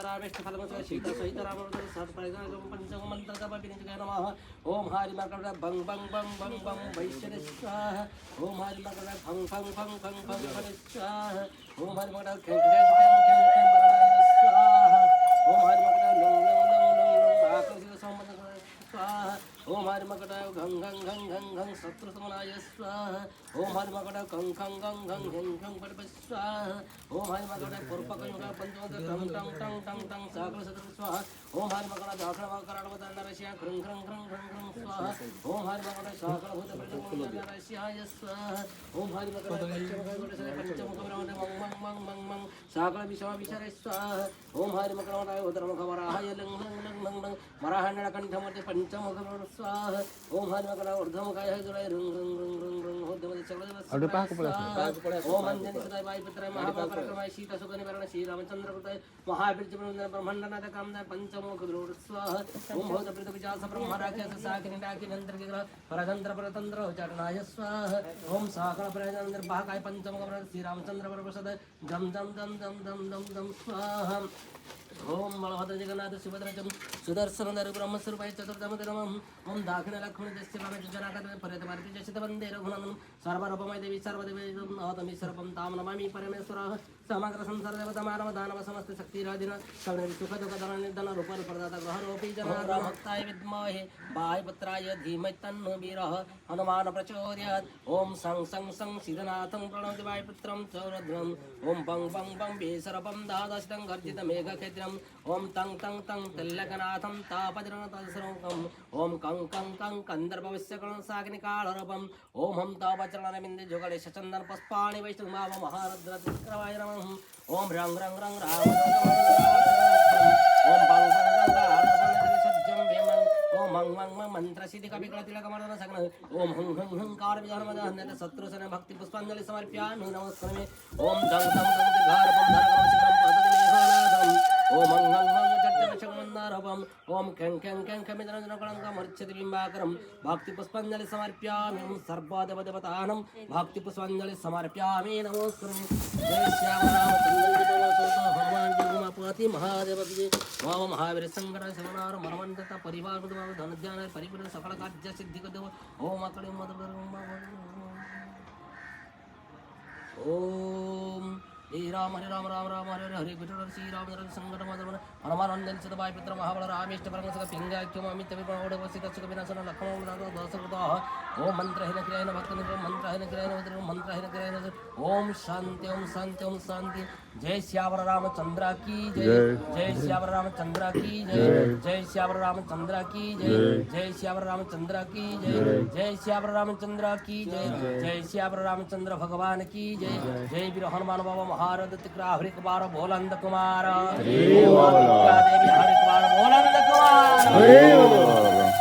रामेष्ट फलमस शीत सहित रामवदन सत्परिगम पंचम मंत्र तप विनिजय नमः ओम हरि मकर भंग भंग भंग भंग भंग वैश्य स्वाहा ओम हरि मकर भंग भंग भंग भंग भंग भंग स्वाहा ओम हरि मकर खें खें खें खें स्वाहा ओम हरि मकर लंग लंग लंग लंग आकाश संबंध स्वाहा ओम हरि मकर गंग गंग गंग गंग गंग शत्रु समनाय स्वाहा ओम हरि मकर गंग गंग गंग गंग गंग गंग पट स्वाहा ओम हरि मकर पुरपकं पंचमद टंग टंग टंग टंग टंग सागल शत्रु स्वाहा ओम हरि मकर दाखण मकर नरसिंह क्रं क्रं क्रं क्रं क्रं स्वाहा ओम हरि मकर सागल भूत प्रचंड नरसिंहाय स्वाहा ओम हरि मकर पंचमुख मंग मंग मंग मंग मंग सागल विषम विषरे स्वाहा ओम हरि मकर उदरमुख वराहाय लंग लंग लंग लंग लंग मराहण्ड कंठमध्ये पंचमुख स्वाहा ओम हरि मकर ऊर्ध्वमुखाय जुळे रंग रंग रंग रंग रंग होद्यमध्ये सगळे ओम अंजनी सदाय वायु पुत्राय महापराक्रमाय सीता सुगनि वरण श्री रामचंद्र कृताय महावीर ब्रह्मांडनाथ कामदाय पंचमुख विरोध स्वाहा ओम भूत प्रेत विजास ब्रह्म राक्षस साकिनी डाकिनी अंतर्गिग्रह परतंत्र परतंत्र उच्चाटनाय स्वाहा ओम साकल प्रजनंद्र भाकाय पंचमुख श्री रामचंद्र प्रसाद जम जम जम जम जम जम जम स्वाहा ओम बलभद्र जगन्नाथ सुभद्रचम सुदर्शन दर ब्रह्मस्वरूपाय चतुर्धमते नमः ओम दाक्षिण लक्ष्मण जस्य बाणस्य जनाकत पर्यत भारती जस्य वन्दे रघुनन्दनं सर्वरूपमय देवी सर्वदेवी नमामि सर्वं तां नमामि परमेश्वरः समग्र संसार देवता मानव दानव समस्त शक्ति राजिन सर्व सुख दुख धन निर्धन रूप प्रदाता ग्रह रूपी जनार्दन भक्ताय विद्महे वायुपुत्राय धीमहि तन्नो वीरः हनुमान प्रचोदयात् ओम सं सं सं सिद्धनाथं प्रणोति वायुपुत्रं चौरध्रम् ओम बं बं बं बेसरपं दादासितं गर्जित मेघखेत्रम् ओम तं तं तं तिल्लकनाथं तापजनतसरोकम् ओम कं कं कं कंदर्पवस्य साग्निकालरूपम् ओम हम तापचरणबिन्दे जुगले शचन्दन पुष्पाणि वैष्णवाव महारुद्रतिक्रवाय नमः ओम रंग रंग रंग राम ओम बं बं बं सज्जं वेमं ओम मंग मंग मंग मंत्र सिद्धि कविकुल तिलकमर्दन सगन ओम हं हं हं कार विधानमदहन्यत शत्रुसन भक्ति पुष्पांजलि समर्पयामि नमस्कारमे ओम दं दं दं दिघारपं धरकं शिखरं पदति मेघनादम् ओम मंग मंग मंग चक्रमंदारभम ओम कें कें कें कमिदनजनकलंकं मर्च्छति बिंबाकरं भक्ति पुष्पांजलि समर्पयामि ओम सर्वदेवदेवतानं भक्ति पुष्पांजलि समर्पयामि नमस्कारमे जय श्याम राम चंद्र भगवान उमापति महादेव विजय वाम महावीर संगर सेवनार मनमंडता परिवार धन ध्यान परिपूर्ण सकल कार्य सिद्धि देव ओम अकड़े मद ओम हे राम राम राम हरे हरे विठ्ठल श्री राम संकट मदन हनुमान वंदन सदभाय पुत्र महाबल रामेष्ट परमसक पिंगाख्यम अमित विपणोड वसित सुख विनाशन लक्ष्मण दशकृतः ओम मंत्र हिन क्रियान भक्त मंत्र हिन क्रियान मंत्र हिन क्रियान ओम शांति ओम शांति जय श्यावर रामचंद्र की जय जय श्यावर रामचंद्र की जय जय श्यावर रामचंद्र की जय जय श्यावर रामचंद्र की जय जय श्यावर रामचंद्र की जय जय श्यावर रामचंद्र भगवान की जय जय वीर हनुमान बाबा महारथ तिक्रा हरि कुमार भोलंद कुमार देवी हरि कुमार भोलंद कुमार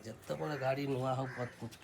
जब तक गाड़ी नुआ हो कुछ